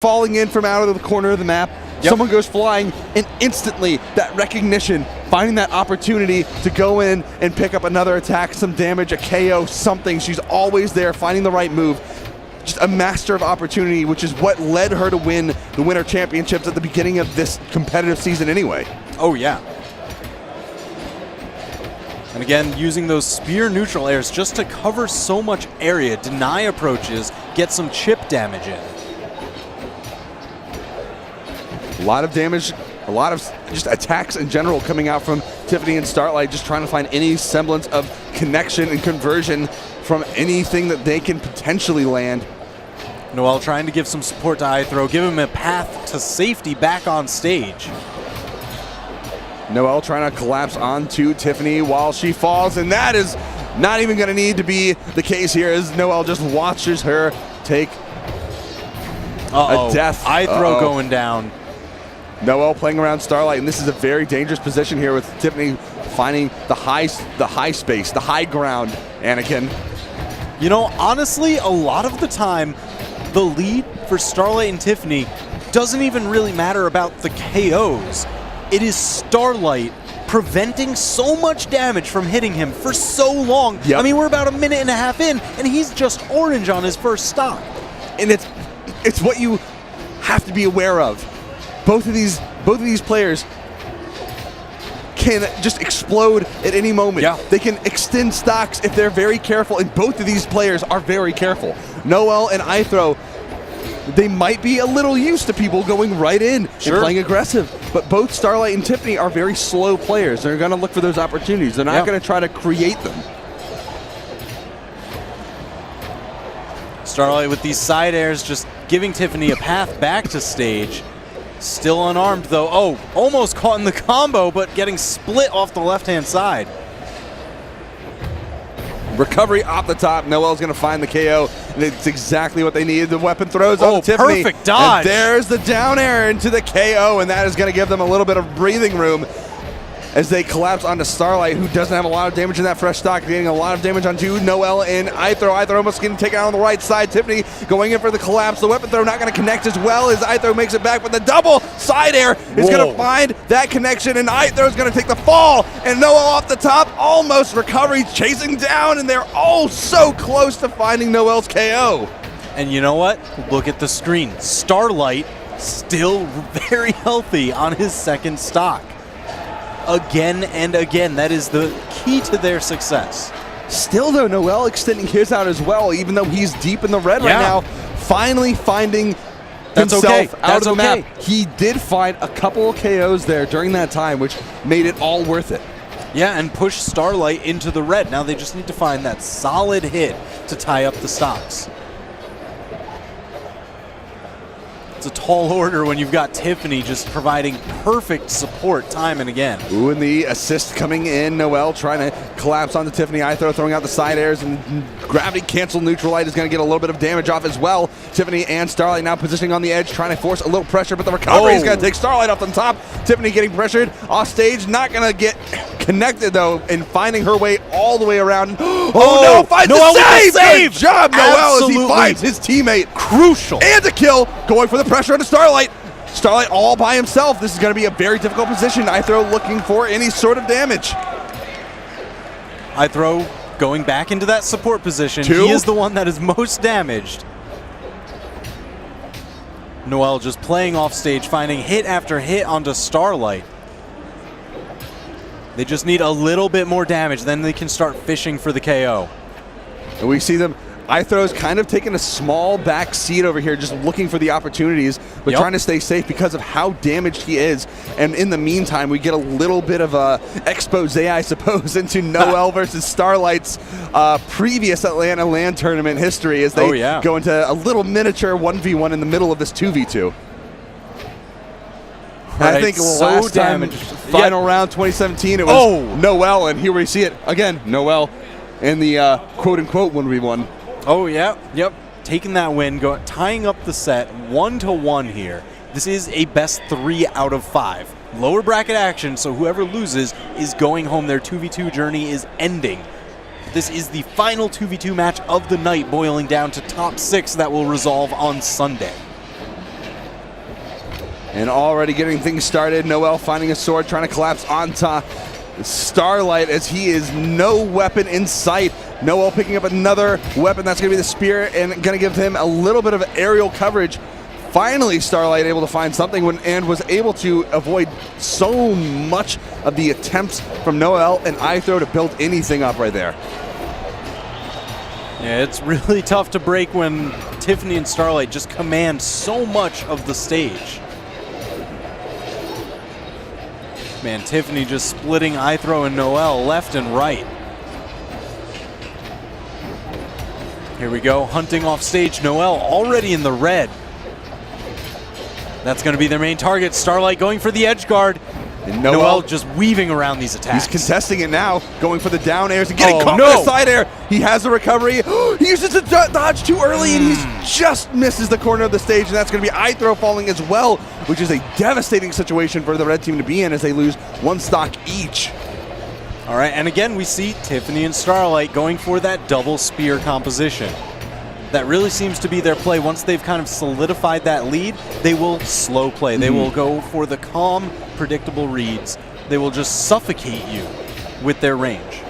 falling in from out of the corner of the map. Yep. Someone goes flying, and instantly that recognition, finding that opportunity to go in and pick up another attack, some damage, a KO, something. She's always there, finding the right move. Just a master of opportunity, which is what led her to win the Winter Championships at the beginning of this competitive season anyway. Oh, yeah. And again, using those spear neutral airs just to cover so much area, deny approaches, get some chip damage in. A lot of damage, a lot of just attacks in general coming out from Tiffany and Starlight, just trying to find any semblance of connection and conversion from anything that they can potentially land. Noel trying to give some support to Ithrowow, give him a path to safety back on stage. Noel trying to collapse onto Tiffany while she falls, and that is not even going to need to be the case here as Noel just watches her take a death. Ithrowow going down. Noel playing around Starlight, and this is a very dangerous position here with Tiffany finding the high space, the high ground. Anakin. You know, honestly, a lot of the time, the lead for Starlight and Tiffany doesn't even really matter about the KOs. It is Starlight preventing so much damage from hitting him for so long. Yep. I mean, we're about a minute and a half in, and he's just orange on his first stock. And it's what you have to be aware of. Both of these players can just explode at any moment. Yeah. They can extend stocks if they're very careful, and both of these players are very careful. Noel and Ithrowow, they might be a little used to people going right in and playing aggressive, but both Starlight and Tiffany are very slow players. They're going to look for those opportunities. They're not going to try to create them. Starlight with these side airs just giving Tiffany a path back to stage. Still unarmed though. Oh, almost caught in the combo, but getting split off the left-hand side. Recovery off the top. Noel's going to find the KO, and it's exactly what they needed. The weapon throws on Tiffany. Perfect dodge. And there's the down air into the KO, and that is going to give them a little bit of breathing room as they collapse onto Starlight, who doesn't have a lot of damage in that fresh stock, getting a lot of damage onto Noel and Ithrowow. Ithrowow almost getting taken out on the right side. Tiffany going in for the collapse. The weapon throw not going to connect as well as Ithrowow makes it back, but the double side air is going to find that connection, and Ithrow is going to take the fall, and Noel off the top, almost recovery, chasing down, and they're all so close to finding Noel's KO. And you know what? Look at the screen. Starlight still very healthy on his second stock. Again and again, that is the key to their success. Still though, Noel extending his out as well, even though he's deep in the red right now, finally finding himself out of the map. He did find a couple of KOs there during that time, which made it all worth it. Yeah, and push Starlight into the red. Now they just need to find that solid hit to tie up the stocks. It's a tall order when you've got Tiffany just providing perfect support time and again. Ooh, and the assist coming in. Noel trying to collapse onto Tiffany. Ithrowow throwing out the side airs, and gravity cancel neutral light is going to get a little bit of damage off as well. Tiffany and Starlight now positioning on the edge, trying to force a little pressure, but the recovery is going to take Starlight off the top. Tiffany getting pressured off stage, not going to get connected though, and finding her way all the way around. Oh no, finds Noel the save! With the save! Good job, Noel, as he finds his teammate. Crucial. And a kill, going for the pressure on Starlight. Starlight all by himself. This is going to be a very difficult position. Ithrowow looking for any sort of damage. Ithrowow going back into that support position. He is the one that is most damaged. Noel just playing off stage, finding hit after hit onto Starlight. They just need a little bit more damage, then they can start fishing for the KO. And we see them. Ithrow's kind of taking a small back seat over here, just looking for the opportunities, but trying to stay safe because of how damaged he is. And in the meantime, we get a little bit of a expose, I suppose, into Noel versus Starlight's previous Atlanta LAN tournament history as they go into a little miniature 1v1 in the middle of this 2v2. Right, I think last time, final round 2017, it was Noel, and here we see it again, Noel in the quote-unquote 1v1. Oh, yeah, taking that win, tying up the set 1-1 here. This is a best 3 out of 5. Lower bracket action, so whoever loses is going home. Their 2v2 journey is ending. This is the final 2v2 match of the night, boiling down to top 6 that will resolve on Sunday. And already getting things started. Noel finding a sword, trying to collapse on top. Starlight, as he is no weapon in sight. Noel picking up another weapon. That's going to be the spear, and going to give him a little bit of aerial coverage. Finally, Starlight able to find something and was able to avoid so much of the attempts from Noel and Ithrow to build anything up right there. Yeah, it's really tough to break when Tiffany and Starlight just command so much of the stage. Man, Tiffany just splitting Ithrow and Noel left and right. Here we go, hunting off stage. Noel already in the red. That's going to be their main target. Starlight going for the edge guard. And Noel just weaving around these attacks. He's contesting it now, going for the down airs and getting caught no. with the side air. He has the recovery. He uses the dodge too early, and he just misses the corner of the stage, and that's going to be Ithrow falling as well, which is a devastating situation for the red team to be in as they lose one stock each. All right, and again, we see Tiffany and Starlight going for that double spear composition. That really seems to be their play. Once they've kind of solidified that lead, they will slow play. They will go for the calm, predictable reads. They will just suffocate you with their range.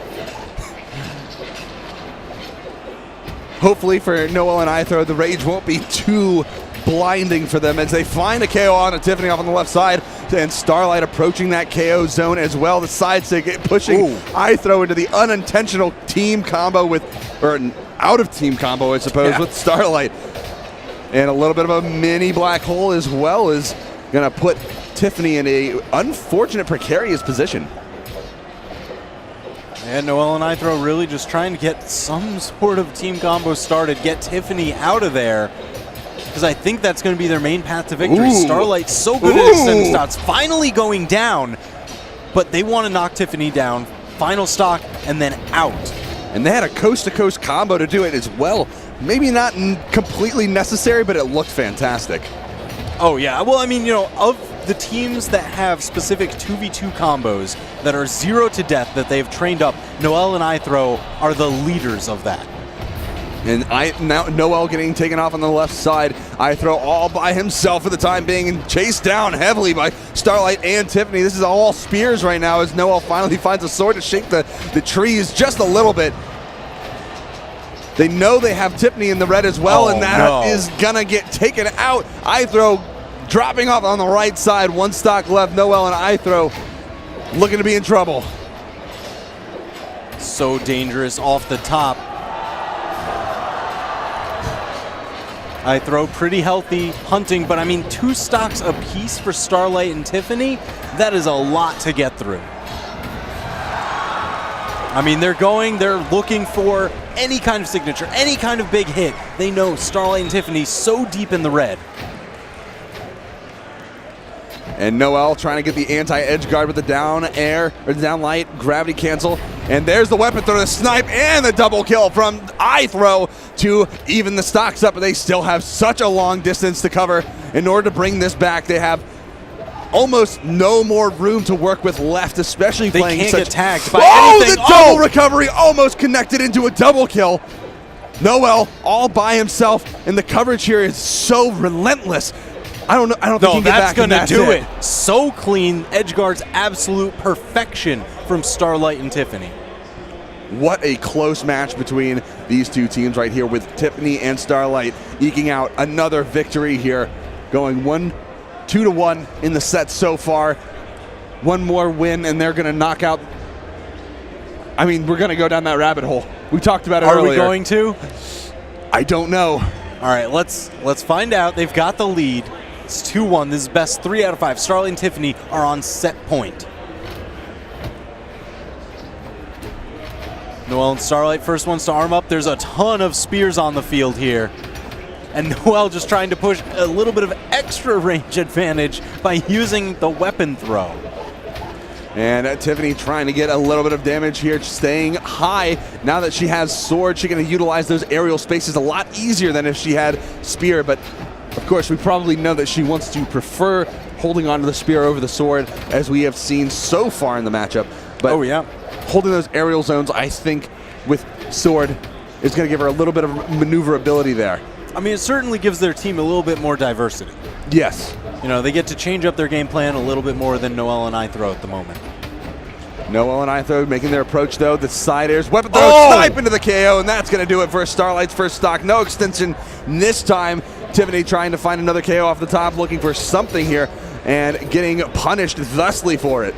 Hopefully for Noel and Ithrow, the rage won't be too blinding for them as they find a KO on a Tiffany off on the left side, and Starlight approaching that KO zone as well. The side stick pushing Ithrow into the unintentional team combo with, or an out-of-team combo, I suppose, with Starlight. And a little bit of a mini black hole as well is going to put Tiffany in a unfortunate, precarious position. And Noel and Ithrow really just trying to get some sort of team combo started, get Tiffany out of there, because I think that's going to be their main path to victory. Starlight's so good at extending stocks, finally going down, but they want to knock Tiffany down, final stock, and then out. And they had a coast-to-coast combo to do it as well. Maybe not completely necessary, but it looked fantastic. Oh, yeah. Well, I mean, you know, of the teams that have specific 2v2 combos that are 0 to death that they've trained up, Noel and Ithrow are the leaders of that. And now Noel getting taken off on the left side. Ithrow all by himself for the time being and chased down heavily by Starlight and Tiffany. This is all spears right now as Noel finally finds a sword to shake the trees just a little bit. They know they have Tiffany in the red as well, and that is gonna get taken out. Ithrow dropping off on the right side. One stock left. Noel and Ithrow looking to be in trouble. So dangerous off the top. Ithrow pretty healthy hunting, but I mean 2 stocks apiece for Starlight and Tiffany, that is a lot to get through. I mean, they're looking for any kind of signature, any kind of big hit. They know Starlight and Tiffany so deep in the red. And Noel trying to get the anti-edge guard with the down air, or the down light, gravity cancel. And there's the weapon throw, the snipe, and the double kill from Ithrow to even the stocks up. But they still have such a long distance to cover. In order to bring this back, they have almost no more room to work with left, especially they playing can't such... get tagged by anything. The double recovery almost connected into a double kill. Noel all by himself, and the coverage here is so relentless. I don't think he can get back. That's going to do it. So clean. Edgeguard's absolute perfection from Starlight and Tiffany. What a close match between these two teams right here, with Tiffany and Starlight eking out another victory here, going 2-1 in the set so far. One more win, and they're going to knock out. I mean, we're going to go down that rabbit hole. We talked about it earlier. Are we going to? I don't know. All right, let's find out. They've got the lead. It's 2-1. This is best 3 out of 5. Starlight and Tiffany are on set point. Noel and Starlight, first ones to arm up. There's a ton of spears on the field here. And Noel just trying to push a little bit of extra range advantage by using the weapon throw. And Tiffany trying to get a little bit of damage here, staying high. Now that she has sword, she's going to utilize those aerial spaces a lot easier than if she had spear. But of course, we probably know that she wants to prefer holding onto the spear over the sword, as we have seen so far in the matchup. But holding those aerial zones, I think, with sword is going to give her a little bit of maneuverability there. I mean, it certainly gives their team a little bit more diversity. Yes. You know, they get to change up their game plan a little bit more than Noel and Ithrow at the moment. Noel and Ithrow making their approach, though. The side airs, weapon throw, snipe into the KO, and that's going to do it for Starlight's first stock. No extension this time. Tiffany trying to find another KO off the top, looking for something here, and getting punished thusly for it.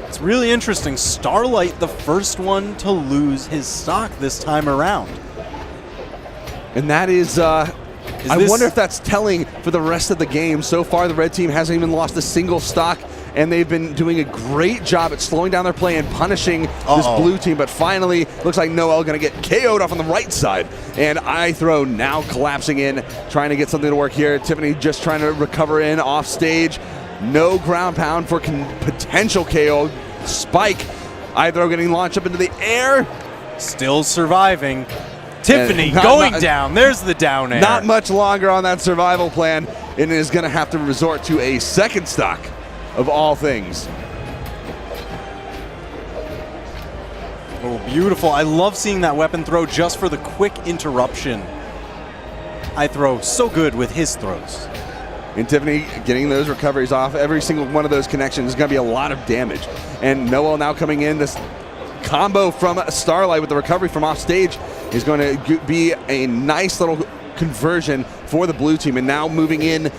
It's really interesting. Starlight, the first one to lose his stock this time around. And that is I wonder if that's telling for the rest of the game. So far, the red team hasn't even lost a single stock, and they've been doing a great job at slowing down their play and punishing this blue team. But finally, looks like Noel going to get KO'd off on the right side. And Ithrow now collapsing in, trying to get something to work here. Tiffany just trying to recover in off stage. No ground pound for potential KO. Spike. Ithrow getting launched up into the air. Still surviving. Tiffany going down. There's the down air. Not much longer on that survival plan, and is going to have to resort to a second stock of all things. Oh, beautiful. I love seeing that weapon throw just for the quick interruption. Ithrow so good with his throws. And Tiffany getting those recoveries off. Every single one of those connections is going to be a lot of damage. And Noel now coming in. This combo from Starlight with the recovery from off stage is going to be a nice little conversion for the blue team. And now moving in,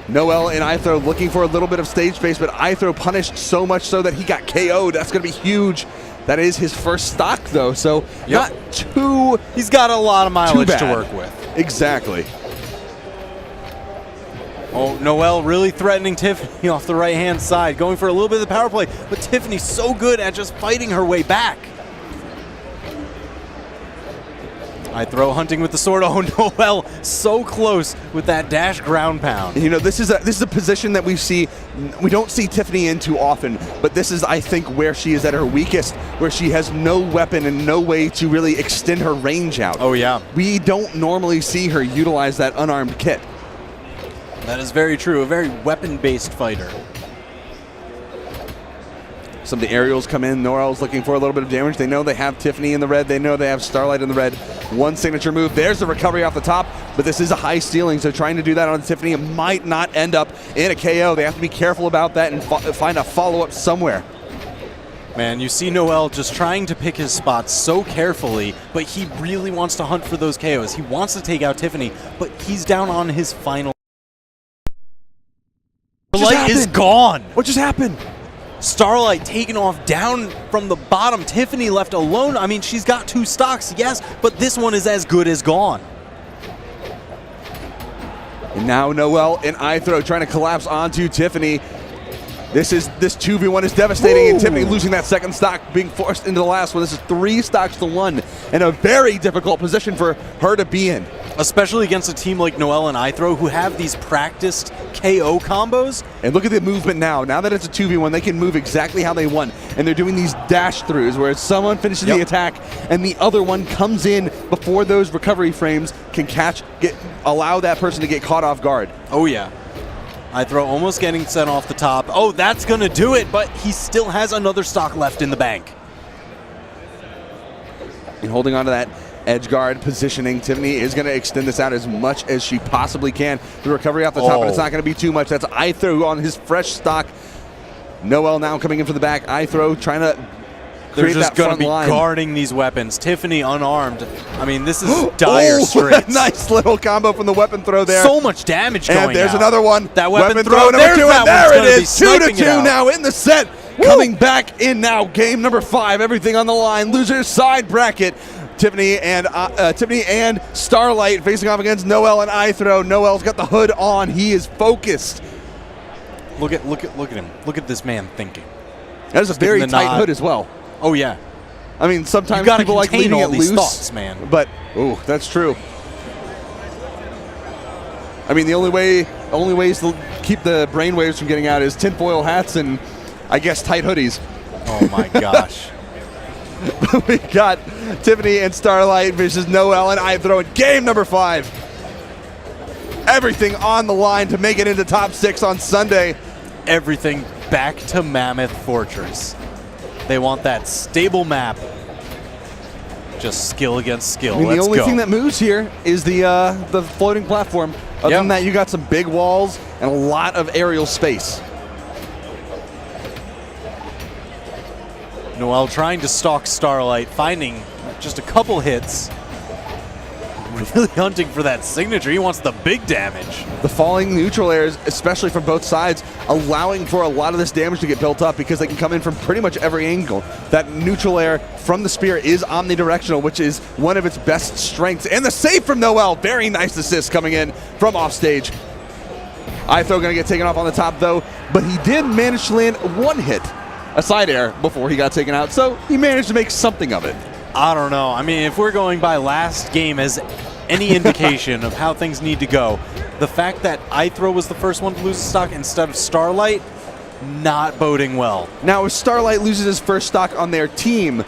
Noel and Ithrow looking for a little bit of stage space, but Ithrow punished so much so that he got KO'd. That's going to be huge. That is his first stock, though, so not too. He's got a lot of mileage to work with. Exactly. Oh, Noel really threatening Tiffany off the right-hand side, going for a little bit of the power play, but Tiffany's so good at just fighting her way back. Ithrow hunting with the sword. Oh, Noel so close with that dash ground pound. You know, this is a position that we don't see Tiffany in too often, but this is, I think, where she is at her weakest, where she has no weapon and no way to really extend her range out. Oh, yeah. We don't normally see her utilize that unarmed kit. That is very true, a very weapon-based fighter. Some of the aerials come in. Noel's looking for a little bit of damage. They know they have Tiffany in the red. They know they have Starlight in the red. One signature move. There's the recovery off the top, but this is a high ceiling, so trying to do that on Tiffany, it might not end up in a KO. They have to be careful about that and find a follow-up somewhere. Man, you see Noel just trying to pick his spots so carefully, but he really wants to hunt for those KOs. He wants to take out Tiffany, but he's down on his final. Starlight is gone. What just happened? Starlight taken off down from the bottom. Tiffany left alone. I mean, she's got two stocks, yes, but this one is as good as gone. And now Noel and Ithrow trying to collapse onto Tiffany. This 2v1 is devastating. Ooh. And Tiffany losing that second stock, being forced into the last one. This is 3 stocks to 1, and a very difficult position for her to be in. Especially against a team like Noel and Ithrow, who have these practiced KO combos. And look at the movement now. Now that it's a 2v1, they can move exactly how they want. And they're doing these dash throughs where someone finishes the attack and the other one comes in before those recovery frames can allow that person to get caught off guard. Oh, yeah. Ithrow almost getting sent off the top. Oh, that's going to do it, but he still has another stock left in the bank. And holding on to that edge guard positioning, Tiffany is going to extend this out as much as she possibly can. The recovery off the top, but it's not going to be too much. That's Ithrow on his fresh stock. Noel now coming in for the back. Ithrow trying to create that front line. They're just going to be guarding these weapons. Tiffany unarmed. I mean, this is dire straits. Nice little combo from the weapon throw there. So much damage going And there's out. another one. That weapon throw number 2, and there it is. 2-2 2-2 now in the set. Woo! Coming back in now, game number 5. Everything on the line. Loser's side bracket. Tiffany and Starlight facing off against Noel and Ithrow. Noel's got the hood on. He is focused. Look at him. Look at this man thinking. That is a very tight hood as well. Oh yeah. I mean, sometimes people like leaving it loose. Thoughts, man. But that's true. I mean, the only ways to keep the brainwaves from getting out is tinfoil hats and, I guess, tight hoodies. Oh my gosh. We got Tiffany and Starlight versus Noel and Ithrow in game number 5. Everything on the line to make it into top 6 on Sunday. Everything back to Mammoth Fortress. They want that stable map. Just skill against skill. I mean, Let's the only go. thing that moves here is the floating platform. Other than that, you got some big walls and a lot of aerial space. Noel trying to stalk Starlight, finding just a couple hits. Really hunting for that signature. He wants the big damage. The falling neutral airs, especially from both sides, allowing for a lot of this damage to get built up because they can come in from pretty much every angle. That neutral air from the spear is omnidirectional, which is one of its best strengths. And the save from Noel, very nice assist coming in from offstage. Ithrow gonna get taken off on the top though, but he did manage to land one hit, a side air, before he got taken out, so he managed to make something of it. I don't know. I mean, if we're going by last game as any indication of how things need to go, the fact that Ithrow was the first one to lose the stock instead of Starlight, not boding well. Now, if Starlight loses his first stock on their team,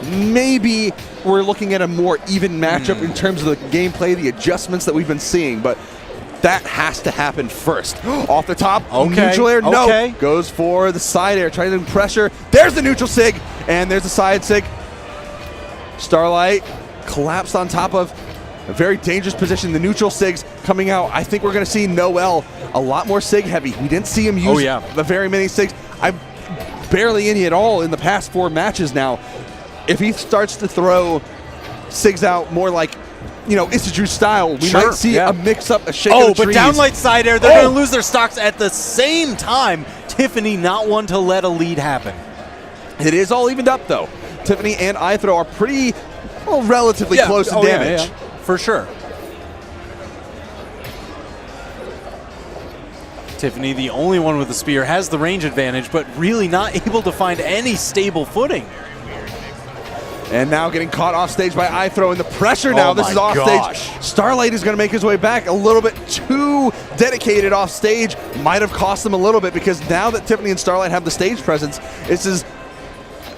maybe we're looking at a more even matchup in terms of the gameplay, the adjustments that we've been seeing, but that has to happen first. Off the top, neutral air, no. Goes for the side air, trying to pressure. There's the neutral sig, and there's the side sig. Starlight collapsed on top of a very dangerous position. The neutral sigs coming out. I think we're going to see Noel a lot more sig heavy. We didn't see him use the very many sigs. I'm barely any at all in the past 4 matches now. If he starts to throw sigs out more like, you know, SSG style, we might see a mix-up, a shake of the trees. But downlight side air, they're going to lose their stocks at the same time. Tiffany not one to let a lead happen. It is all evened up, though. Tiffany and Ithrow are pretty, well, relatively close in damage. For sure. Tiffany, the only one with the spear, has the range advantage, but really not able to find any stable footing. And now getting caught off stage by Ithrow, and the pressure now, this is off stage. Starlight is going to make his way back, a little bit too dedicated off stage. Might have cost them a little bit, because now that Tiffany and Starlight have the stage presence, this is,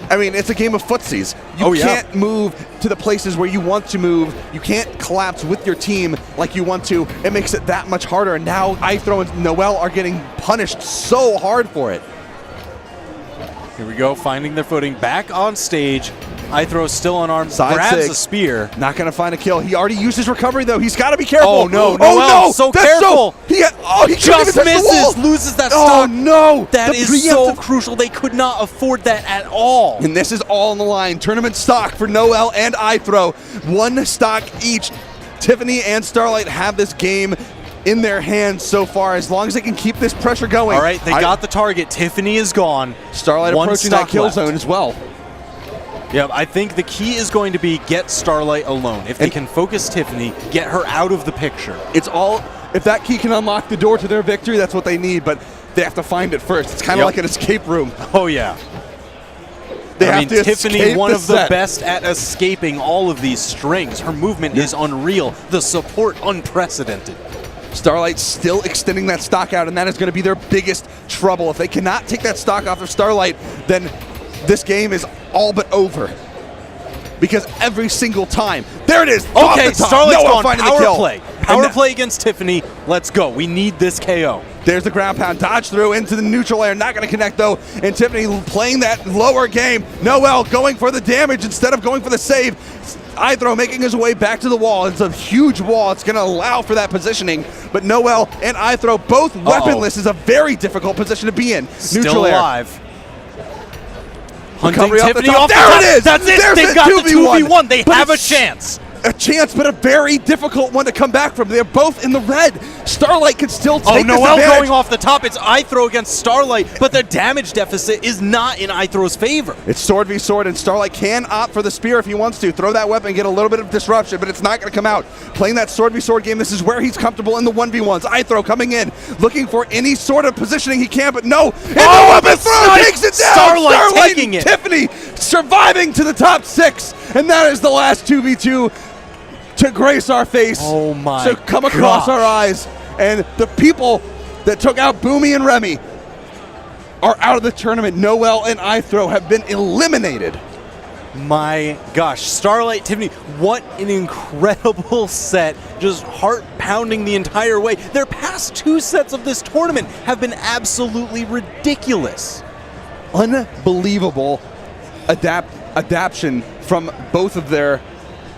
I mean, it's a game of footsies. You can't move to the places where you want to move. You can't collapse with your team like you want to. It makes it that much harder, and now Ithrow and Noel are getting punished so hard for it. Here we go, finding their footing back on stage. Ithrow still unarmed, grabs a spear. Not going to find a kill. He already used his recovery, though. He's got to be careful. Oh, no. Noel, so careful. He just misses, loses that stock. Oh, no. That is so crucial. They could not afford that at all. And this is all on the line. Tournament stock for Noel and Ithrow. 1 stock each. Tiffany and Starlight have this game in their hands so far, as long as they can keep this pressure going. All right, they got the target. Tiffany is gone. Starlight approaching that kill zone as well. Yeah, I think the key is going to be get Starlight alone. If they can focus Tiffany, get her out of the picture. It's all, if that key can unlock the door to their victory, that's what they need, but they have to find it first. It's kind of like an escape room. Oh, yeah. I mean, Tiffany, one of the best at escaping all of these strings. Her movement is unreal. The support, unprecedented. Starlight still extending that stock out, and that is going to be their biggest trouble. If they cannot take that stock off of Starlight, then this game is all but over. Because every single time, there it is. Okay, Starlight's gone. Power play. Power play against Tiffany. Let's go. We need this KO. There's the ground pound. Dodge through into the neutral air. Not going to connect, though. And Tiffany playing that lower game. Noel going for the damage instead of going for the save. Ithrow making his way back to the wall. It's a huge wall. It's going to allow for that positioning. But Noel and Ithrow both weaponless is a very difficult position to be in. Still neutral alive. Air. Hunting Tiffany off the top. There it is. That's it. They've got the 2v1. They have a chance. A chance, but a very difficult one to come back from. They're both in the red. Starlight can still take this Noel advantage. going off the top. It's Ithrow against Starlight, but the damage deficit is not in Ithrow's favor. It's sword v sword, and Starlight can opt for the spear if he wants to. Throw that weapon, get a little bit of disruption, but it's not going to come out. Playing that sword v sword game, this is where he's comfortable in the 1v1s. Ithrow coming in, looking for any sort of positioning he can, but no. And the weapon throw takes it down. Starlight taking it. Tiffany surviving to the top 6, and that is the last 2v2 to grace our face, to come across our eyes. And the people that took out Boomy and Remy are out of the tournament. Noel and Ithrow have been eliminated. My gosh, Starlight, Tiffany, what an incredible set. Just heart pounding the entire way. Their past 2 sets of this tournament have been absolutely ridiculous. Unbelievable adaptation from both of their,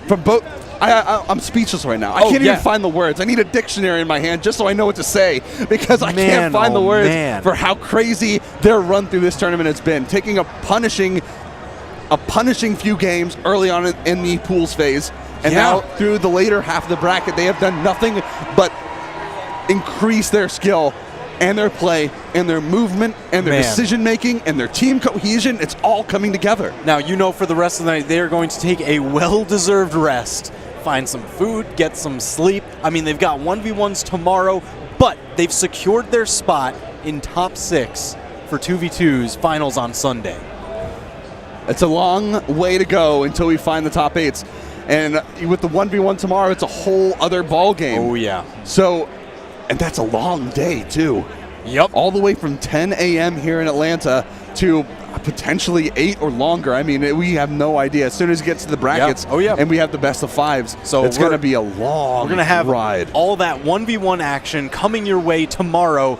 I'm speechless right now. I can't even find the words. I need a dictionary in my hand just so I know what to say, because I can't find the words for how crazy their run through this tournament has been. Taking a punishing few games early on in the pools phase, and now through the later half of the bracket, they have done nothing but increase their skill and their play and their movement and their decision making and their team cohesion. It's all coming together. Now, you know, for the rest of the night, they are going to take a well-deserved rest, find some food, get some sleep. I mean, they've got 1v1s tomorrow, but they've secured their spot in top 6 for 2v2s finals on Sunday. It's a long way to go until we find the top 8s. And with the 1v1 tomorrow, it's a whole other ball game. Oh, yeah. So, and that's a long day, too. Yep. All the way from 10 a.m. here in Atlanta to potentially 8 or longer. I mean, we have no idea. As soon as it gets to the brackets, and we have the best of 5s, so it's going to be a long We're going to have ride. All that 1v1 action coming your way tomorrow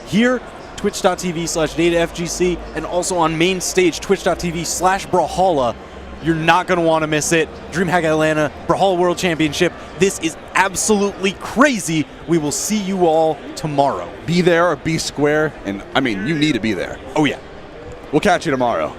here, twitch.tv/DATAFGC, and also on main stage, twitch.tv/Brawlhalla. You're not going to want to miss it. Dreamhack Atlanta, Brawlhalla World Championship. This is absolutely crazy. We will see you all tomorrow. Be there or be square, and I mean, you need to be there. Oh, yeah. We'll catch you tomorrow.